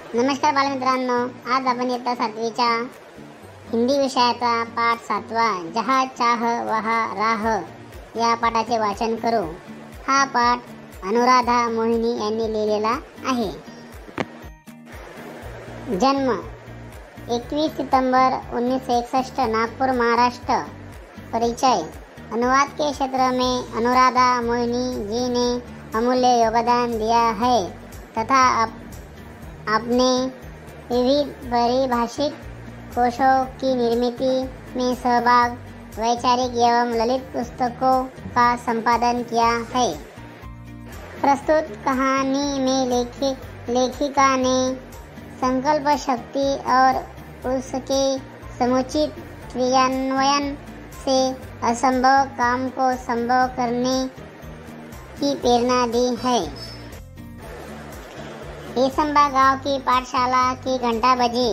नमस्कार बालमित्रांनो, आज आपण इयत्ता 7वीच्या हिंदी विषयाचा पाठ 7वा जहा चाह वहा राह या पाठाचे वाचन करू। हा पाठ अनुराधा मोहिनी यांनी लिहिलेला आहे। जन्म 21 सितंबर 1961 नागपुर महाराष्ट्र। परिचय। अनुवाद के क्षेत्र में अनुराधा मोहिनी जी ने अमूल्य योगदान दिया है तथा अपने विविध परिभाषिक कोशों की निर्मिति में सहभाग, वैचारिक एवं ललित पुस्तकों का संपादन किया है। प्रस्तुत कहानी में लेखिका ने संकल्प शक्ति और उसके समुचित क्रियान्वयन से असंभव काम को संभव करने की प्रेरणा दी है। हेसंबा गांव की पाठशाला की घंटा बजी।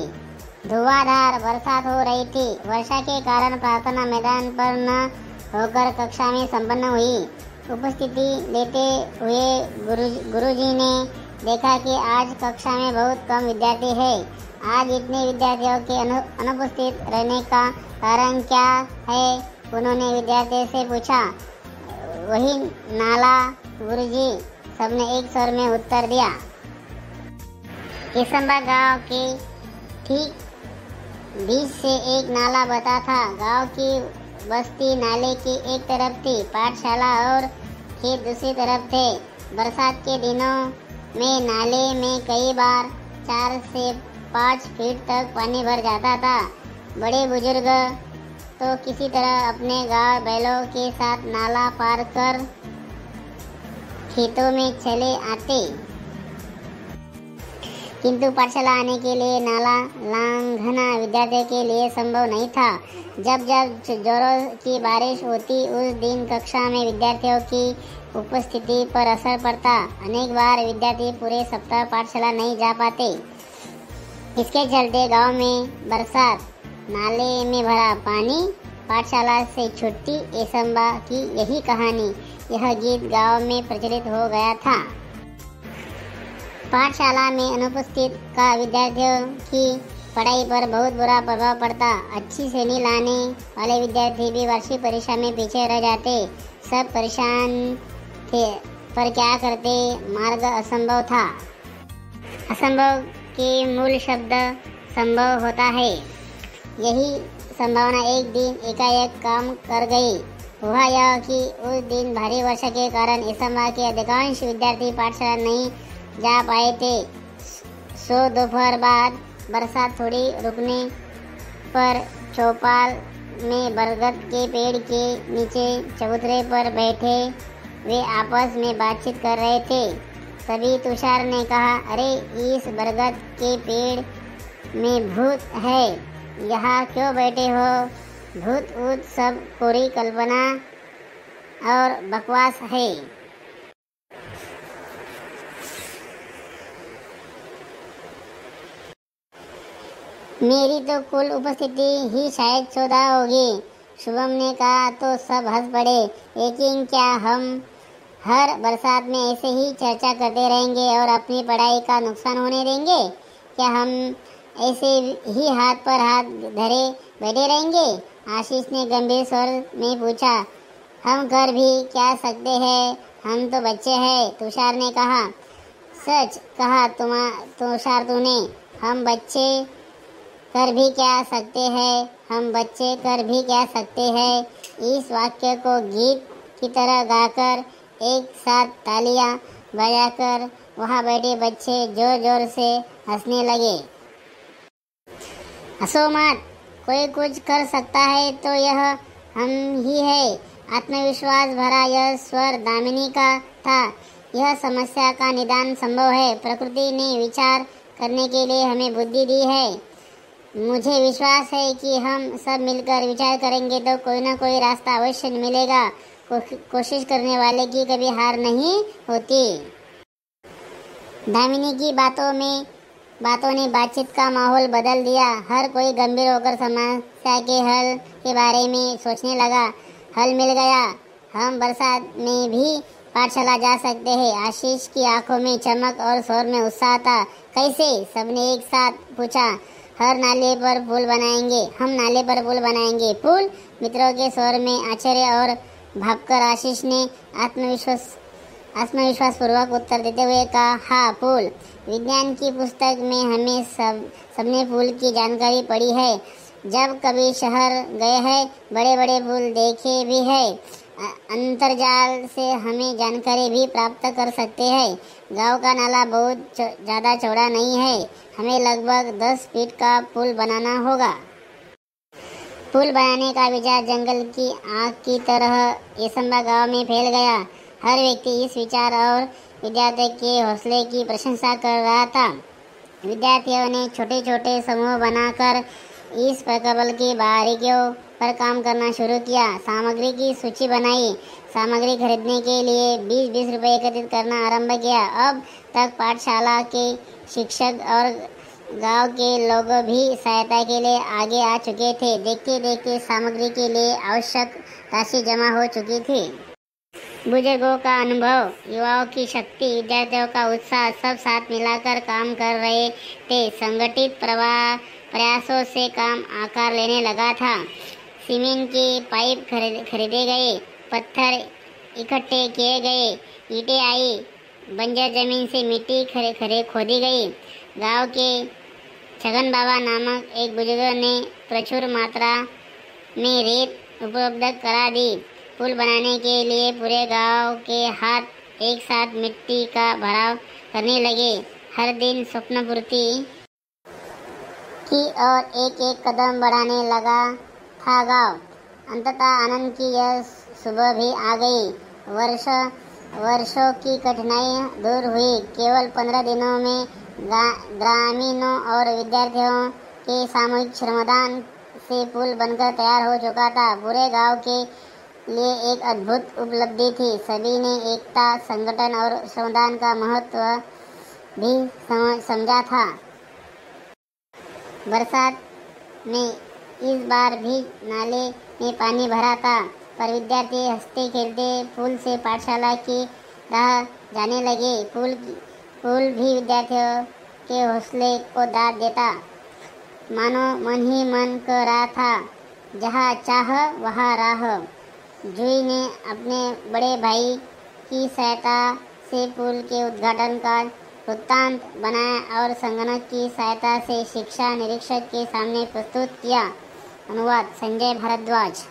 धुआंधार बरसात हो रही थी। वर्षा के कारण प्रार्थना मैदान पर न होकर कक्षा में संपन्न हुई। उपस्थिति लेते हुए गुरुजी ने देखा कि आज कक्षा में बहुत कम विद्यार्थी है। आज इतने विद्यार्थियों के अनुपस्थित रहने का कारण क्या है? उन्होंने विद्यार्थी से पूछा। वही नाला गुरुजी, सबने एक स्वर में उत्तर दिया। हेसंबा गांव के ठीक बीच से एक नाला बहता था। गांव की बस्ती नाले की एक तरफ थी, पाठशाला और खेत दूसरी तरफ थे। बरसात के दिनों में नाले में कई बार 4 से 5 फीट तक पानी भर जाता था। बड़े बुजुर्ग तो किसी तरह अपने गांव बैलों के साथ नाला पार कर खेतों में चले आते, किंतु पाठशाला आने के लिए नाला लांघना विद्यार्थियों के लिए संभव नहीं था। जब जोरों की बारिश होती उस दिन कक्षा में विद्यार्थियों की उपस्थिति पर असर पड़ता। अनेक बार विद्यार्थी पूरे सप्ताह पाठशाला नहीं जा पाते। इसके चलते गांव में बरसात, नाले में भरा पानी, पाठशाला से छुट्टी, हेसंबा की यही कहानी, यह गीत गांव में प्रचलित हो गया था। पाठशाला में अनुपस्थित का विद्यार्थियों की पढ़ाई पर बहुत बुरा प्रभाव पड़ता। अच्छी श्रेणी लाने वाले विद्यार्थी भी वार्षिक परीक्षा में पीछे रह जाते। सब परेशान थे, पर क्या करते? मार्ग असंभव था। असंभव के मूल शब्द संभव होता है। यही संभावना एक दिन एकाएक काम कर गई। हुआ यह कि उस दिन भारी वर्षा के कारण हेसंबा के अधिकांश विद्यार्थी पाठशाला नहीं जा पाए थे। सो दोपहर बाद बरसात थोड़ी रुकने पर चौपाल में बरगद के पेड़ के नीचे चबूतरे पर बैठे वे आपस में बातचीत कर रहे थे। तभी तुषार ने कहा, अरे इस बरगद के पेड़ में भूत है, यहाँ क्यों बैठे हो? भूत ऊत सब कोरी कल्पना और बकवास है। मेरी तो कुल उपस्थिति ही शायद 14 होगी। शुभम ने कहा तो सब हंस पड़े। लेकिन क्या हम हर बरसात में ऐसे ही चर्चा करते रहेंगे और अपनी पढ़ाई का नुकसान होने देंगे? क्या हम ऐसे ही हाथ पर हाथ धरे बैठे रहेंगे? आशीष ने गंभीर स्वर में पूछा। हम कर भी क्या सकते हैं, हम तो बच्चे हैं, तुषार ने कहा। सच कहा तुषार तूने। हम बच्चे कर भी क्या सकते हैं, हम बच्चे कर भी क्या सकते हैं। इस वाक्य को गीत की तरह गाकर एक साथ तालियां बजाकर वहां बैठे बच्चे जोर जोर से हंसने लगे। हंसो मत, कोई कुछ कर सकता है तो यह हम ही है। आत्मविश्वास भरा यह स्वर दामिनी का था। यह समस्या का निदान संभव है। प्रकृति ने विचार करने के लिए हमें बुद्धि दी है। मुझे विश्वास है कि हम सब मिलकर विचार करेंगे तो कोई ना कोई रास्ता अवश्य मिलेगा। कोशिश करने वाले की कभी हार नहीं होती। दामिनी की बातों ने बातचीत का माहौल बदल दिया। हर कोई गंभीर होकर समस्या के हल के बारे में सोचने लगा। हल मिल गया। हम बरसात में भी पाठशाला जा सकते हैं। आशीष की आंखों में चमक और स्वर में उत्साह था। कैसे? सबने एक साथ पूछा। हर नाले पर पुल बनाएंगे, हम नाले पर पुल बनाएंगे। पुल? मित्रों के स्वर में आश्चर्य और भागकर आशीष ने आत्मविश्वास पूर्वक उत्तर देते हुए कहा, हाँ पुल। विज्ञान की पुस्तक में हमें सबने पुल की जानकारी पढ़ी है। जब कभी शहर गए हैं, बड़े बड़े पुल देखे भी है। अंतर्जाल से हमें जानकारी भी प्राप्त कर सकते हैं। गांव का नाला बहुत ज़्यादा चौड़ा नहीं है, हमें लगभग 10 फीट का पुल बनाना होगा। पुल बनाने का विचार जंगल की आग की तरह येसंबा गांव में फैल गया। हर व्यक्ति इस विचार और विद्यार्थी के हौसले की प्रशंसा कर रहा था। विद्यार्थियों ने छोटे छोटे समूह बनाकर इस प्रकल्प की बारीकियों पर काम करना शुरू किया। सामग्री की सूची बनाई, सामग्री खरीदने के लिए 20-20 रुपये एकत्रित करना आरंभ किया। अब तक पाठशाला के शिक्षक और गांव के लोग भी सहायता के लिए आगे आ चुके थे। देखते देखते सामग्री के लिए आवश्यक राशि जमा हो चुकी थी। बुजुर्गों का अनुभव, युवाओं की शक्ति, विद्यार्थियों का उत्साह, सब साथ मिलाकर काम कर रहे थे। संगठित प्रयासों से काम आकार लेने लगा था। सीमेंट के पाइप खरीदे गए, पत्थर इकट्ठे किए गए, ईंटें आई, बंजर जमीन से मिट्टी खोदी गई। गांव के छगन बाबा नामक एक बुजुर्ग ने प्रचुर मात्रा में रेत उपलब्ध करा दी। पुल बनाने के लिए पूरे गांव के हाथ एक साथ मिट्टी का भराव करने लगे। हर दिन स्वप्न पूर्ति की और एक एक कदम बढ़ाने लगा था गांव। अंततः आनंद की यह सुबह भी आ गई। वर्षों की कठिनाई दूर हुई। केवल 15 दिनों में ग्रामीणों और विद्यार्थियों के सामूहिक श्रमदान से पुल बनकर तैयार हो चुका था। पूरे गांव के लिए एक अद्भुत उपलब्धि थी। सभी ने एकता, संगठन और श्रमदान का महत्व भी समझा था। बरसात में इस बार भी नाले में पानी भरा था, पर विद्यार्थी हंसते खेलते पुल से पाठशाला की राह जाने लगे। पुल भी विद्यार्थियों के हौसले को दाद देता। मानो मन ही मन कह रहा था, जहाँ चाह वहाँ राह। जूही ने अपने बड़े भाई की सहायता से पुल के उद्घाटन का वृत्तांत बनाया और संगणक की सहायता से शिक्षा निरीक्षक के सामने प्रस्तुत किया। अनुवाद संजय भारद्वाज।